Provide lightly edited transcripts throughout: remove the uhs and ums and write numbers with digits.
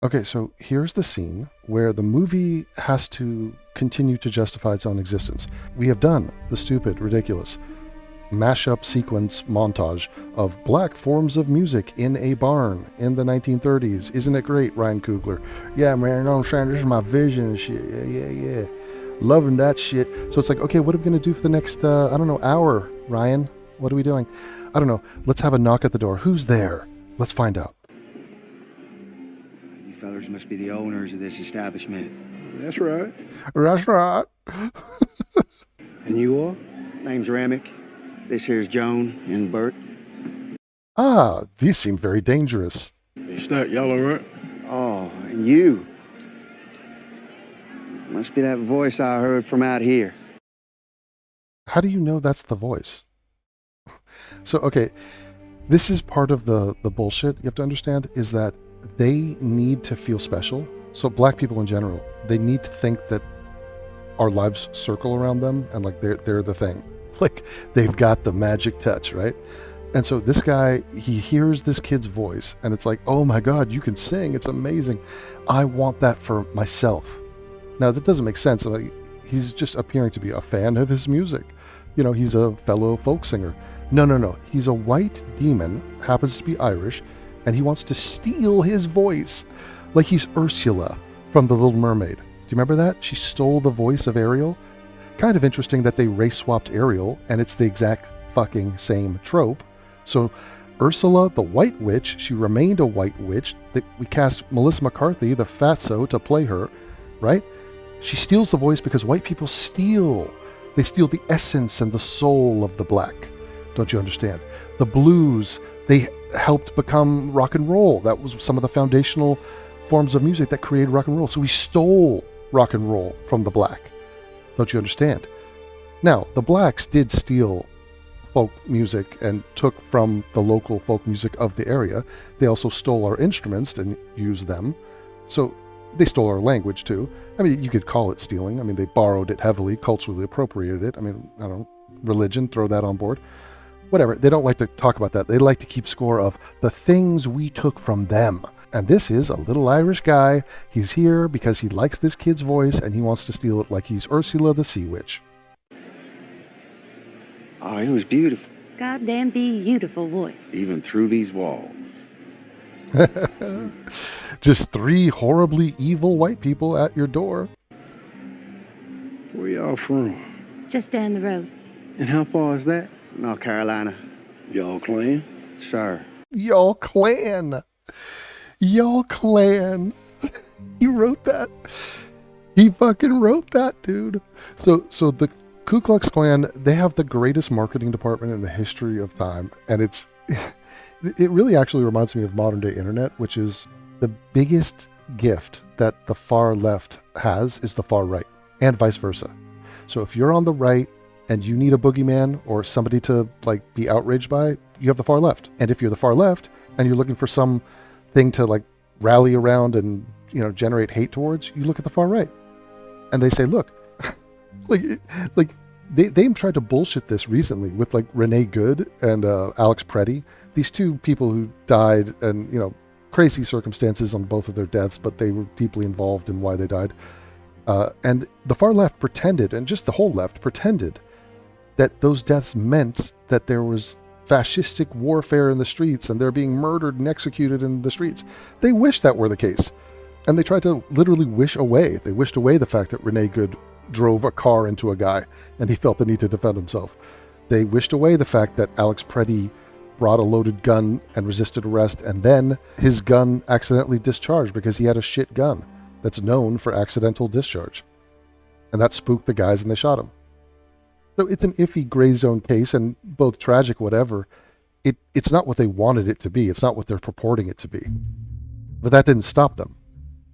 Okay, so here's the scene where the movie has to continue to justify its own existence. We have done the stupid, ridiculous mashup sequence montage of black forms of music in a barn in the 1930s. Isn't it great, Ryan Coogler? Yeah, man, you know what I'm saying? This is my vision and shit. Yeah. Loving that shit. So it's like, okay, what are we going to do for the next, hour, Ryan? What are we doing? I don't know. Let's have a knock at the door. Who's there? Let's find out. You fellers must be the owners of this establishment. That's right. That's right. And you are? Name's Remick. This here's Joan and Bert. Ah, these seem very dangerous. It's that yellow, right? Oh, and you. Must be that voice I heard from out here. How do you know that's the voice? So, okay, this is part of the bullshit you have to understand, is that they need to feel special. So black people in general, they need to think that our lives circle around them and like they're the thing. Like they've got the magic touch, right? And so this guy, he hears this kid's voice and it's like, oh my God, you can sing. It's amazing. I want that for myself. Now that doesn't make sense. Like, he's just appearing to be a fan of his music. You know, he's a fellow folk singer. No. He's a white demon, happens to be Irish, and he wants to steal his voice. Like he's Ursula from The Little Mermaid. Do you remember that? She stole the voice of Ariel. Kind of interesting that they race swapped Ariel, and it's the exact fucking same trope. So Ursula, the White Witch, she remained a White Witch. We cast Melissa McCarthy, the fatso, to play her, right? She steals the voice because white people steal. They steal the essence and the soul of the black. Don't you understand? The blues, they helped become rock and roll. That was some of the foundational forms of music that created rock and roll. So we stole rock and roll from the black. Don't you understand? Now, the blacks did steal folk music and took from the local folk music of the area. They also stole our instruments and used them. So they stole our language too. I mean, you could call it stealing. I mean, they borrowed it heavily, culturally appropriated it. I mean, I don't know, religion, throw that on board. Whatever. They don't like to talk about that. They like to keep score of the things we took from them. And this is a little Irish guy. He's here because he likes this kid's voice and he wants to steal it like he's Ursula the Sea Witch. Oh, it was beautiful. Goddamn beautiful voice. Even through these walls. Just three horribly evil white people at your door. Where y'all from? Just down the road. And how far is that? North Carolina. Y'all clan? Sir. Y'all clan. Y'all clan. He wrote that. He fucking wrote that, dude. So the Ku Klux Klan, they have the greatest marketing department in the history of time. And it really actually reminds me of modern day internet, which is the biggest gift that the far left has is the far right, and vice versa. So if you're on the right and you need a boogeyman or somebody to like be outraged by, you have the far left. And if you're the far left and you're looking for some thing to like rally around and, you know, generate hate towards, you look at the far right. And they say, look, like they tried to bullshit this recently with like Renee Good and Alex Preddy, these two people who died, and, you know, crazy circumstances on both of their deaths, but they were deeply involved in why they died. And the far left pretended, and just the whole left pretended, that those deaths meant that there was fascistic warfare in the streets and they're being murdered and executed in the streets. They wished that were the case. And they tried to literally wish away. They wished away the fact that Renee Good drove a car into a guy and he felt the need to defend himself. They wished away the fact that Alex Preddy brought a loaded gun and resisted arrest, and then his gun accidentally discharged because he had a shit gun that's known for accidental discharge. And that spooked the guys and they shot him. So it's an iffy gray zone case, and both tragic, whatever. It's not what they wanted it to be. It's not what they're purporting it to be. But that didn't stop them.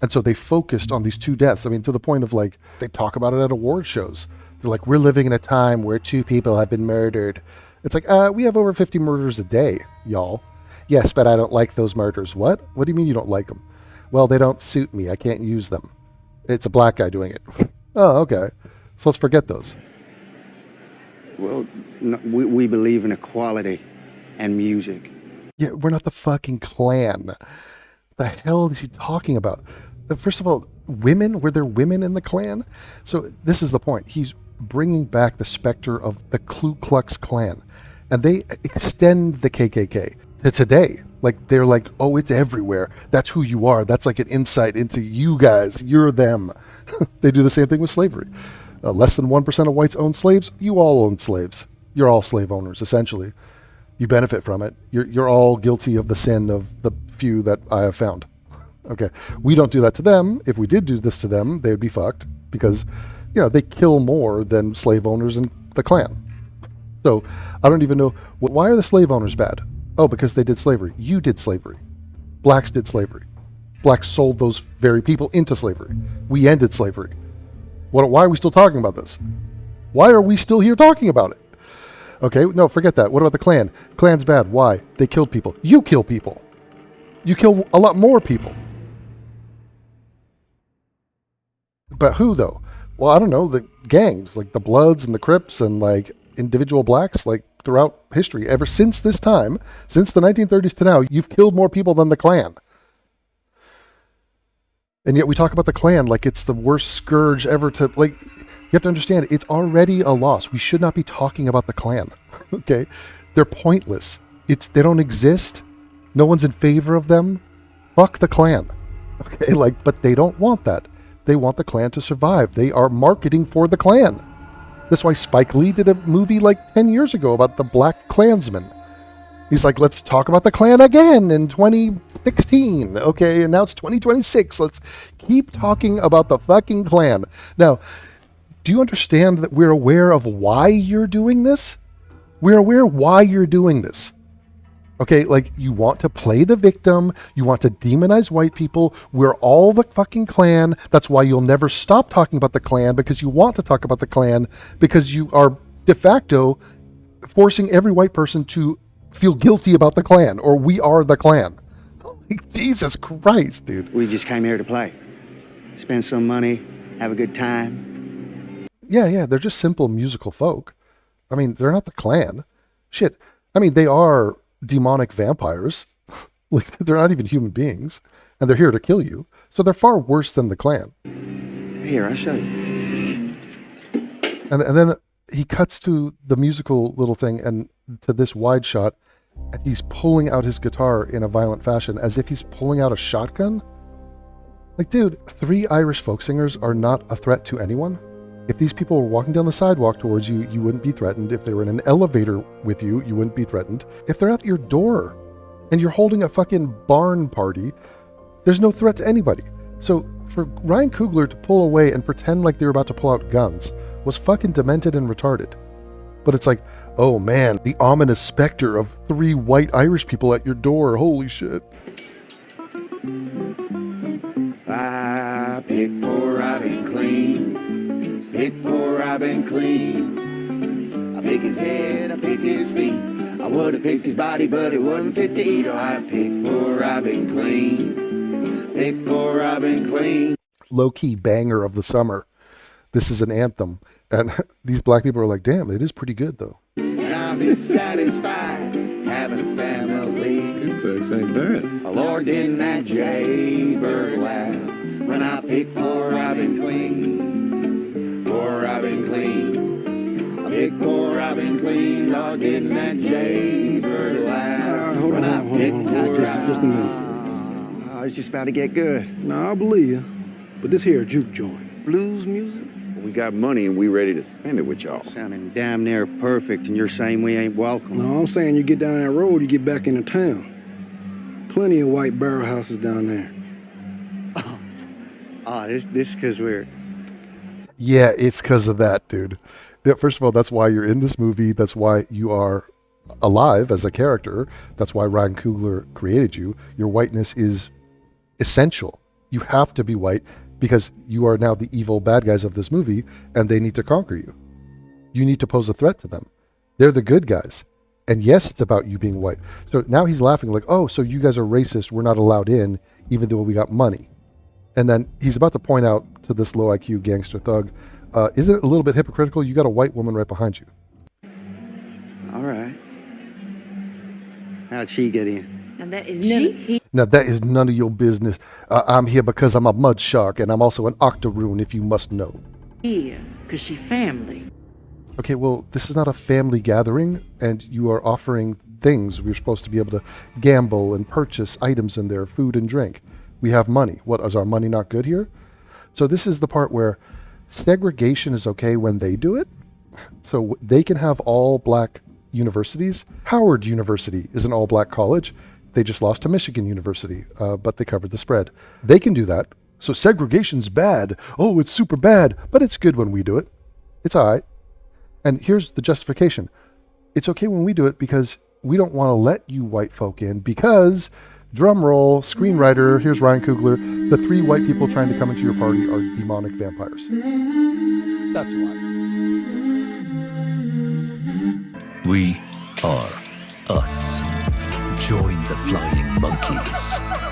And so they focused on these two deaths. I mean, to the point of like, they talk about it at award shows. They're like, we're living in a time where 2 people have been murdered. It's like, we have over 50 murders a day, y'all. Yes, but I don't like those murders. What? What do you mean you don't like them? Well, they don't suit me. I can't use them. It's a black guy doing it. Oh, okay. So let's forget those. Well, no, we believe in equality and music. Yeah, we're not the fucking Klan. The hell is he talking about? First of all, women, were there women in the Klan? So this is the point. He's bringing back the specter of the Ku Klux Klan. And they extend the KKK to today. Like, they're like, oh, it's everywhere. That's who you are. That's like an insight into you guys. You're them. They do the same thing with slavery. Less than 1% of whites own slaves. You all own slaves. You're all slave owners, essentially. You benefit from it. You're all guilty of the sin of the few that I have found. Okay. We don't do that to them. If we did do this to them, they would be fucked because, they kill more than slave owners in the Klan. So I don't even know, why are the slave owners bad? Oh, because they did slavery. You did slavery. Blacks did slavery. Blacks sold those very people into slavery. We ended slavery. Why are we still talking about this? Why are we still here talking about it? Okay, no, forget that. What about the Klan? Klan's bad. Why? They killed people. You kill people. You kill a lot more people. But who, though? Well, I don't know. The gangs, like the Bloods and the Crips and like individual blacks, like throughout history, ever since this time, since the 1930s to now, you've killed more people than the Klan. And yet we talk about the Klan like it's the worst scourge ever to, like, you have to understand, it's already a loss. We should not be talking about the Klan, okay? They're pointless. They don't exist. No one's in favor of them. Fuck the Klan, okay? Like, but they don't want that. They want the Klan to survive. They are marketing for the Klan. That's why Spike Lee did a movie like 10 years ago about the Black Klansman. He's like, let's talk about the Klan again in 2016. Okay, and now it's 2026. Let's keep talking about the fucking Klan. Now, do you understand that we're aware of why you're doing this? We're aware why you're doing this. Okay, like, you want to play the victim. You want to demonize white people. We're all the fucking Klan. That's why you'll never stop talking about the Klan, because you want to talk about the Klan, because you are de facto forcing every white person to feel guilty about the Klan, or we are the Klan. Like, Jesus Christ, dude. We just came here to play. Spend some money, have a good time. Yeah, they're just simple musical folk. I mean, they're not the Klan. Shit. I mean, they are demonic vampires. Like, they're not even human beings, and they're here to kill you. So they're far worse than the Klan. Here, I'll show you. And then he cuts to the musical little thing and to this wide shot, and he's pulling out his guitar in a violent fashion as if he's pulling out a shotgun. Like, dude, 3 Irish folk singers are not a threat to anyone. If these people were walking down the sidewalk towards you, you wouldn't be threatened. If they were in an elevator with you, you wouldn't be threatened. If they're at your door and you're holding a fucking barn party, there's no threat to anybody. So for Ryan Coogler to pull away and pretend like they were about to pull out guns was fucking demented and retarded. But it's like, oh man, the ominous specter of 3 white Irish people at your door. Holy shit. I pick poor Robin clean. Pick poor Robin clean. I pick his head, I picked his feet. I would have picked his body, but it wouldn't fit to eat. Oh, I pick poor Robin clean. Pick poor Robin clean. Low-key banger of the summer. This is an anthem. And these black people are like, damn, it is pretty good, though. And I'll be satisfied having a family. You folks ain't bad. Oh, Lord, didn't that jaybird laugh when I picked poor Robin clean. Poor Robin clean. I picked poor Robin clean. Lord, didn't that jaybird laugh when I picked poor Robin. Just a minute. Oh, it's just about to get good. No, I believe you. But this here a juke joint. Blues music? We got money and we ready to spend it with y'all. Sounding damn near perfect, and you're saying we ain't welcome. No, I'm saying you get down that road, you get back into town. Plenty of white barrel houses down there. This because we're... Yeah, it's because of that, dude. Yeah, first of all, that's why you're in this movie. That's why you are alive as a character. That's why Ryan Coogler created you. Your whiteness is essential. You have to be white because you are now the evil bad guys of this movie, and they need to conquer you. You need to pose a threat to them. They're the good guys. And yes, it's about you being white. So now he's laughing like, oh, so you guys are racist. We're not allowed in, even though we got money. And then he's about to point out to this low IQ gangster thug, is it a little bit hypocritical? You got a white woman right behind you. All right. How'd she get in? And that is none. Now, that is none of your business. I'm here because I'm a mud shark, and I'm also an octoroon, if you must know. Here, because she family. Okay, well, this is not a family gathering, and you are offering things. We're supposed to be able to gamble and purchase items in there, food and drink. We have money. What, is our money not good here? So this is the part where segregation is okay when they do it. So they can have all black universities. Howard University is an all black college. They just lost to Michigan University, but they covered the spread. They can do that. So segregation's bad. Oh, it's super bad, but it's good when we do it. It's all right. And here's the justification. It's okay when we do it because we don't want to let you white folk in because, drum roll, screenwriter, here's Ryan Coogler, the 3 white people trying to come into your party are demonic vampires. That's why. We are us. Join the flying monkeys.